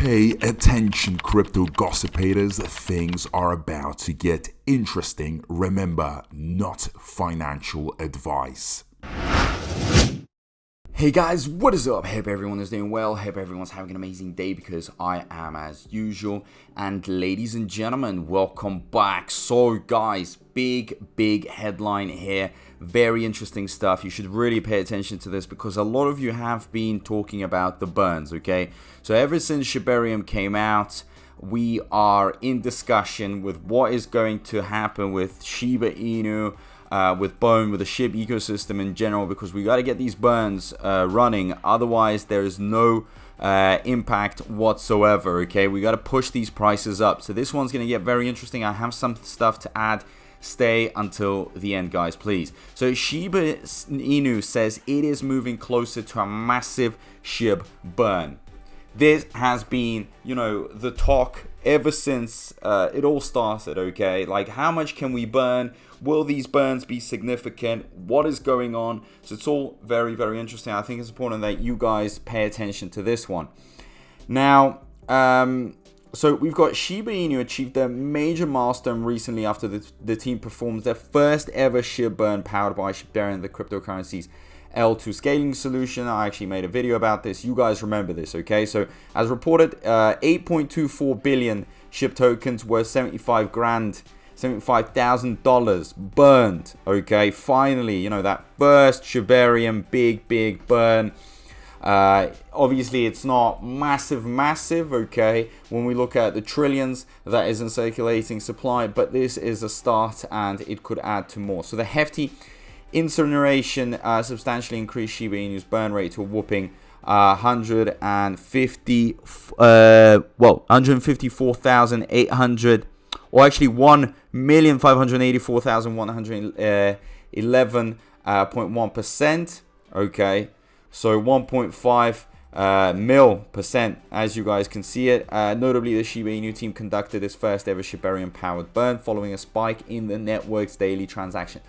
Hey, attention crypto gossipators, things are about to get interesting. Remember, not financial advice. Hey guys, what is up? Hope everyone is doing well. Hope everyone's having an amazing day because I am as usual. And ladies and gentlemen, welcome back. So guys, big headline here. Very interesting stuff. You should really pay attention to this because a lot of you have been talking about the burns, okay? So ever since Shibarium came out, we are in discussion with what is going to happen with Shiba Inu, with Bone, with the SHIB ecosystem in general, because we got to get these burns running. Otherwise, there is no impact whatsoever, okay? We got to push these prices up. So this one's going to get very interesting. I have some stuff to add. Stay until the end, guys, please. So Shiba Inu says it is moving closer to a massive SHIB burn. This has been, the talk ever since it all started, okay? Like, how much can we burn? Will these burns be significant? What is going on? So it's all very interesting. I think it's important that you guys pay attention to this one. Now, so we've got Shiba Inu achieved a major milestone recently after the team performed their first ever SHIB burn powered by Shibarium, the cryptocurrency's L2 scaling solution. I actually made a video about this. You guys remember this, okay? So as reported, 8.24 billion SHIB tokens worth $75,000 burned, okay? Finally, that first Shibarium big burn. Obviously it's not massive, okay, when we look at the trillions that is in circulating supply, but this is a start and it could add to more. So the hefty incineration substantially increased Shiba Inu's burn rate to a whopping 154,800, or actually 1,584,111.1%, okay? So 1.5 mil%, as you guys can see it. Notably, the Shiba Inu team conducted its first ever Shibarium powered burn following a spike in the network's daily transaction.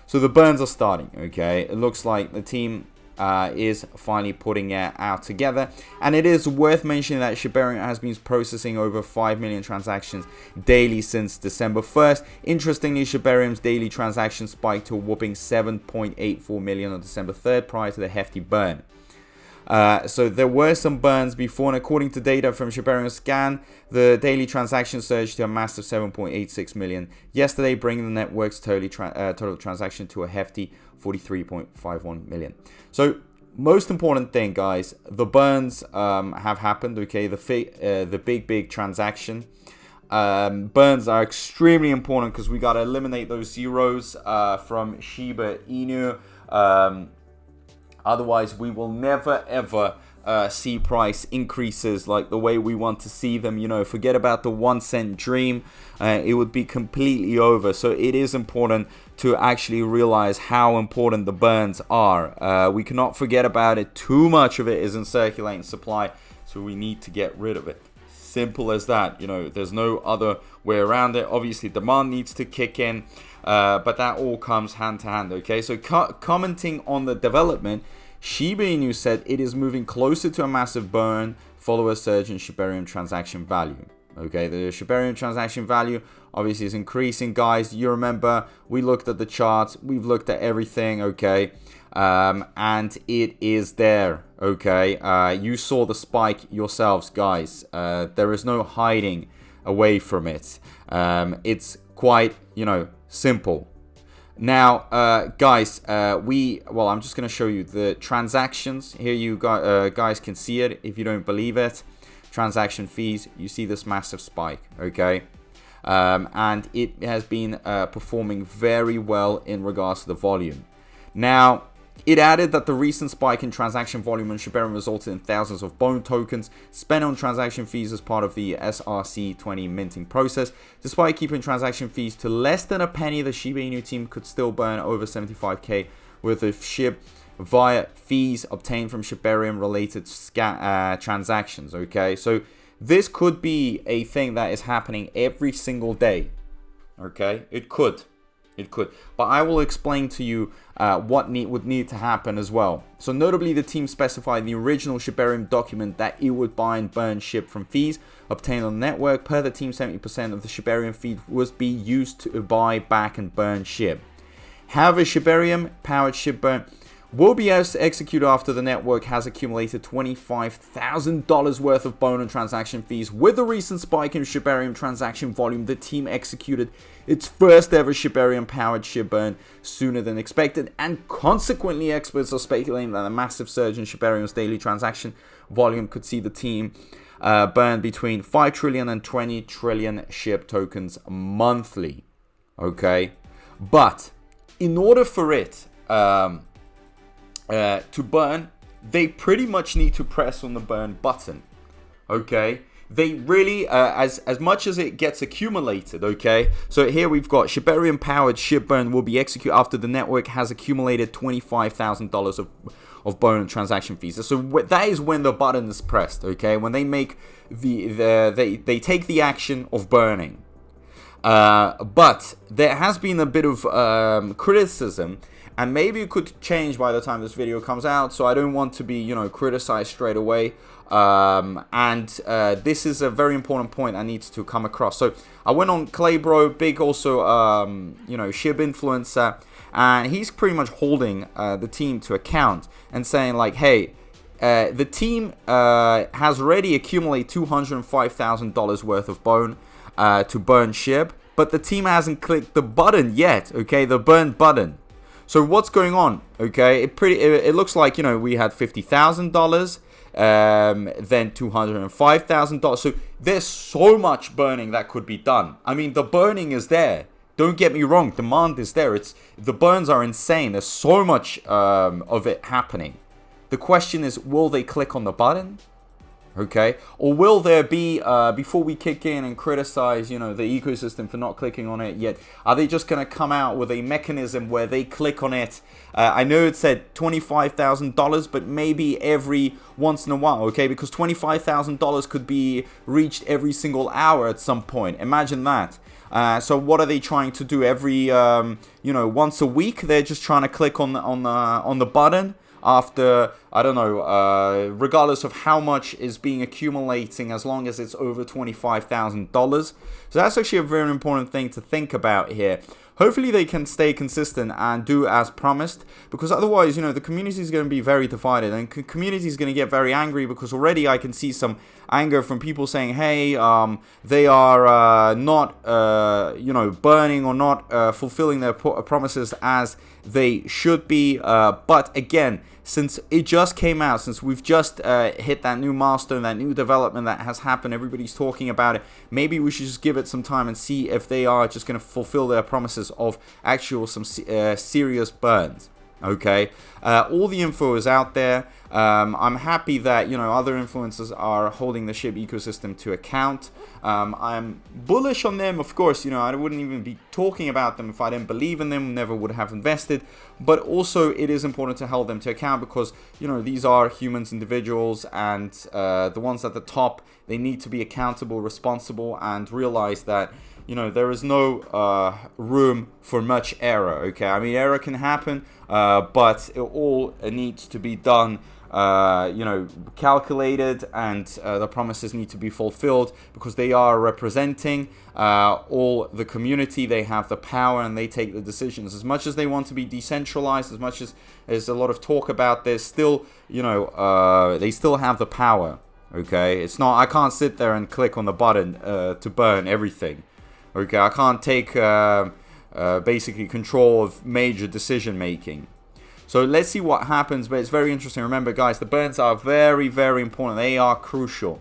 So the burns are starting, okay? It looks like the team is finally putting it out together. And it is worth mentioning that Shibarium has been processing over 5 million transactions daily since December 1st. Interestingly, Shibarium's daily transactions spiked to a whopping 7.84 million on December 3rd prior to the hefty burn. So there were some burns before, and according to data from Shibarium Scan, the daily transaction surged to a massive 7.86 million yesterday, bringing the network's total transaction to a hefty 43.51 million. So most important thing, guys, the burns have happened, okay? The big transaction. Burns are extremely important because we got to eliminate those zeros from Shiba Inu. Otherwise, we will never ever see price increases like the way we want to see them. Forget about the 1 cent dream. It would be completely over. So it is important to actually realize how important the burns are. We cannot forget about it. Too much of it is in circulating supply, so we need to get rid of it. Simple as that. There's no other way around it. Obviously, demand needs to kick in. But that all comes hand to hand, okay? So commenting on the development, Shiba Inu said it is moving closer to a massive burn following a surge in Shibarium transaction value. Okay, the Shibarium transaction value obviously is increasing, guys. You remember, we looked at the charts, we've looked at everything, okay? And it is there, okay? You saw the spike yourselves, guys. There is no hiding away from it. It's quite, simple. Now, guys, I'm just going to show you the transactions. Here you guys can see it if you don't believe it. Transaction fees, you see this massive spike, okay? And it has been performing very well in regards to the volume. Now, it added that the recent spike in transaction volume on Shibarium resulted in thousands of Bone tokens spent on transaction fees as part of the SRC20 minting process. Despite keeping transaction fees to less than a penny, the Shiba Inu team could still burn over 75k worth of SHIB via fees obtained from Shibarium related transactions, okay? So this could be a thing that is happening every single day, okay? It could. It could. But I will explain to you what would need to happen as well. So notably, the team specified in the original Shibarium document that it would buy and burn SHIB from fees obtained on the network. Per the team, 70% of the Shibarium feed was be used to buy back and burn SHIB. However, Shibarium powered SHIB burn will be executed after the network has accumulated $25,000 worth of bone and transaction fees. With the recent spike in Shibarium transaction volume, the team executed its first ever Shibarium powered SHIB burn sooner than expected, and consequently experts are speculating that a massive surge in Shibarium's daily transaction volume could see the team burn between 5 trillion and 20 trillion SHIB tokens monthly. Okay, but in order for it to burn, they pretty much need to press on the burn button. Okay, they really as much as it gets accumulated. Okay, so here we've got Shibarium powered SHIB burn will be executed after the network has accumulated $25,000 of bone and transaction fees. So that is when the button is pressed. Okay, when they make they take the action of burning. But there has been a bit of criticism, and maybe it could change by the time this video comes out, so I don't want to be, criticized straight away. This is a very important point that needs to come across. So I went on Claybro, big also, SHIB influencer, and he's pretty much holding the team to account and saying like, hey, the team has already accumulated $205,000 worth of bone to burn SHIB, but the team hasn't clicked the button yet, okay, the burn button. So what's going on? Okay, it looks like, we had $50,000, then $205,000. So there's so much burning that could be done. I mean, the burning is there. Don't get me wrong, demand is there. The burns are insane. There's so much of it happening. The question is, will they click on the button? Okay, or will there be, before we kick in and criticize, the ecosystem for not clicking on it yet, are they just going to come out with a mechanism where they click on it? I know it said $25,000, but maybe every once in a while, okay, because $25,000 could be reached every single hour at some point. Imagine that. So what are they trying to do? Every, once a week, they're just trying to click on the button after, I don't know, regardless of how much is being accumulating, as long as it's over $25,000. So that's actually a very important thing to think about here. Hopefully they can stay consistent and do as promised, because otherwise, the community is going to be very divided, and community is going to get very angry, because already I can see some anger from people saying, hey, they are not, burning or not fulfilling their promises as they should be. But again, since it just came out, since we've just hit that new milestone, that new development that has happened, everybody's talking about it, maybe we should just give it some time and see if they are just going to fulfill their promises of actual some serious burns. Okay, all the info is out there. I'm happy that other influencers are holding the SHIB ecosystem to account. I'm bullish on them, of course. I wouldn't even be talking about them if I didn't believe in them. Never would have invested. But also, it is important to hold them to account, because these are humans, individuals, and the ones at the top, they need to be accountable, responsible, and realize that there is no room for much error. Okay, I mean, error can happen, but it all needs to be done, calculated, and the promises need to be fulfilled, because they are representing all the community. They have the power and they take the decisions. As much as they want to be decentralized, as much as there's a lot of talk about this, still, they still have the power. Okay, it's not, I can't sit there and click on the button to burn everything. Okay, I can't take basically control of major decision making. So let's see what happens, but it's very interesting. Remember, guys, the burns are very, very important. They are crucial.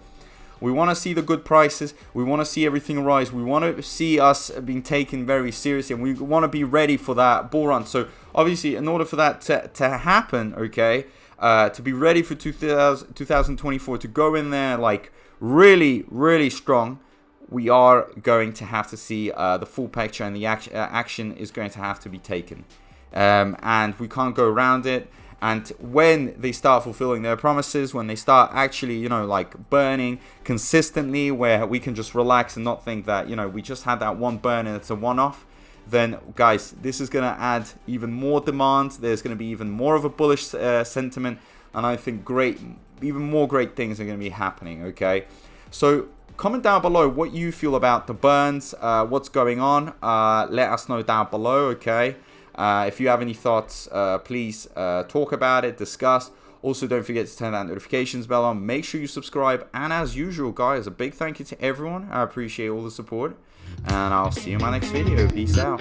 We want to see the good prices. We want to see everything rise. We want to see us being taken very seriously, and we want to be ready for that bull run. So obviously, in order for that to happen, okay, to be ready for 2024, to go in there like really, really strong, we are going to have to see the full picture, and the action is going to have to be taken. And we can't go around it. And when they start fulfilling their promises, when they start actually, burning consistently, where we can just relax and not think that, we just had that one burn and it's a one-off, then guys, this is going to add even more demand. There's going to be even more of a bullish sentiment, and I think even more great things are going to be happening. Okay, so comment down below what you feel about the burns, what's going on. Let us know down below. Okay, if you have any thoughts, please talk about it, discuss. Also, don't forget to turn that notifications bell on. Make sure you subscribe. And as usual, guys, a big thank you to everyone. I appreciate all the support. And I'll see you in my next video. Peace out.